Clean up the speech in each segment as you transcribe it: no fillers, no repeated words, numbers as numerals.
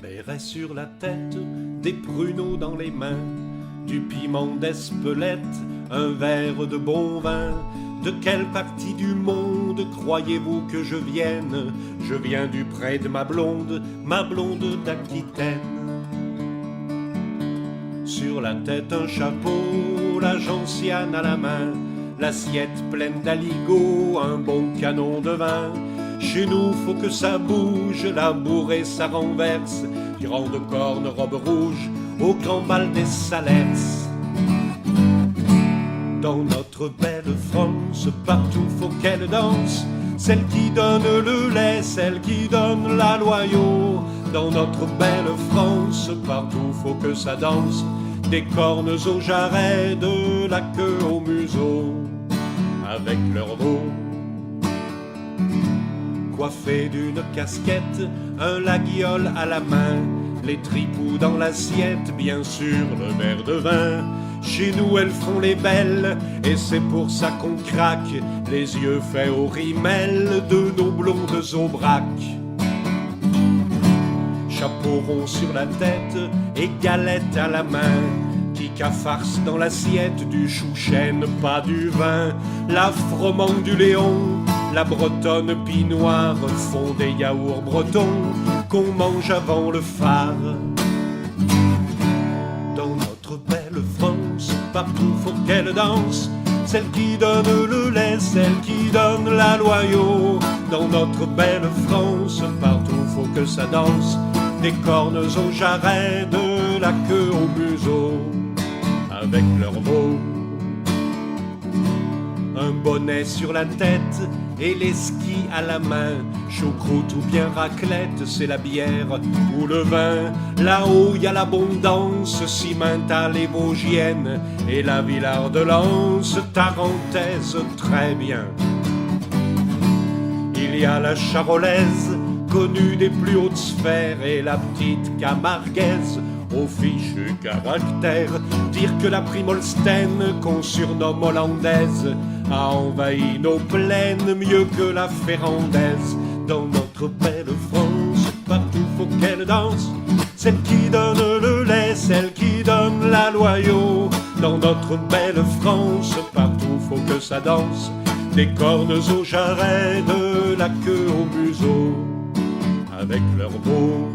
béret sur la tête, des pruneaux dans les mains, du piment d'Espelette, un verre de bon vin. De quelle partie du monde croyez-vous que je vienne? Je viens du près de ma blonde d'Aquitaine. Sur la tête un chapeau, la gentiane à la main, l'assiette pleine d'aligots, un bon canon de vin. Chez nous, faut que ça bouge, la bourrée ça renverse, grande corne, robe rouge, au grand bal des Salers. Dans notre belle France, partout faut qu'elle danse, celle qui donne le lait, celle qui donne la loyau. Dans notre belle France, partout faut que ça danse, des cornes aux jarrets, de la queue au museau, avec leurs mots. Coiffée d'une casquette, un laguiole à la main, les tripous dans l'assiette, bien sûr le verre de vin. Chez nous elles font les belles, et c'est pour ça qu'on craque, les yeux faits au rimel de nos blondes aubrac. Chapeau rond sur la tête et galette à la main, qui farce dans l'assiette, du chou-chêne, pas du vin. La froment du Léon, la bretonne pinoire font des yaourts bretons qu'on mange avant le phare. Dans notre belle France, partout faut qu'elle danse, celle qui donne le lait, celle qui donne la loyau. Dans notre belle France, partout faut que ça danse, des cornes aux jarrets, de la queue au museau, avec leurs mots. Un bonnet sur la tête et les skis à la main, choucroute ou bien raclette, c'est la bière ou le vin. Là-haut y a l'abondance, Cimental et Vosgienne, et la Villard de Lens, tarentaise, très bien. Il y a la Charolaise, connue des plus hautes sphères, et la petite Camarguaise, au fichu caractère. Dire que la Primolstein, qu'on surnomme hollandaise, a envahi nos plaines mieux que la Ferrandaise. Dans notre belle France, partout faut qu'elle danse, celle qui donne le lait, celle qui donne la loyau. Dans notre belle France, partout faut que ça danse, des cornes aux jarrets, de la queue au museau, avec leurs mots.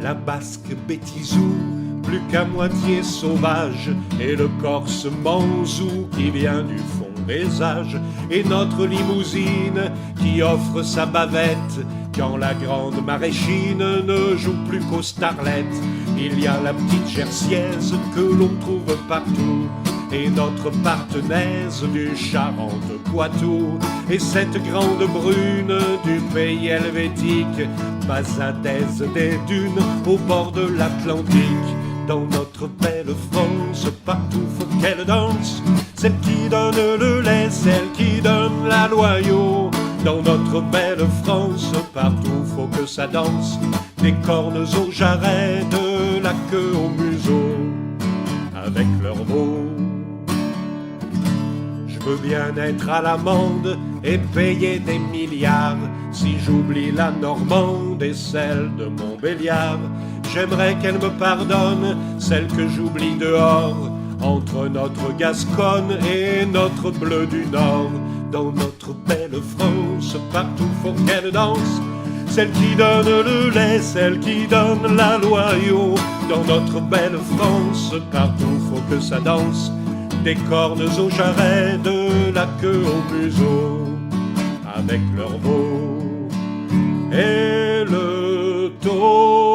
La basque Bétizou, plus qu'à moitié sauvage, et le corse Manzou qui vient du fond des âges, et notre limousine qui offre sa bavette quand la grande maraîchine ne joue plus qu'aux starlettes. Il y a la petite Jersiaise que l'on trouve partout, et notre partenaise du Charente-Poitou, et cette grande brune du pays helvétique, bazadaise des dunes au bord de l'Atlantique. Dans notre belle France, partout faut qu'elle danse, celle qui donne le lait, celle qui donne la loyau. Dans notre belle France, partout faut que ça danse, des cornes aux jarrets, de la queue au museau, avec leurs mots. Je veux bien être à l'amende et payer des milliards, si j'oublie la Normande et celle de Montbéliard. J'aimerais qu'elle me pardonne celle que j'oublie dehors, entre notre Gasconne et notre Bleu du Nord. Dans notre belle France, partout faut qu'elle danse, celle qui donne le lait, celle qui donne la loyau. Dans notre belle France, partout faut que ça danse, des cornes aux jarrets, de la queue au museau, avec leurs mots. Et le taureau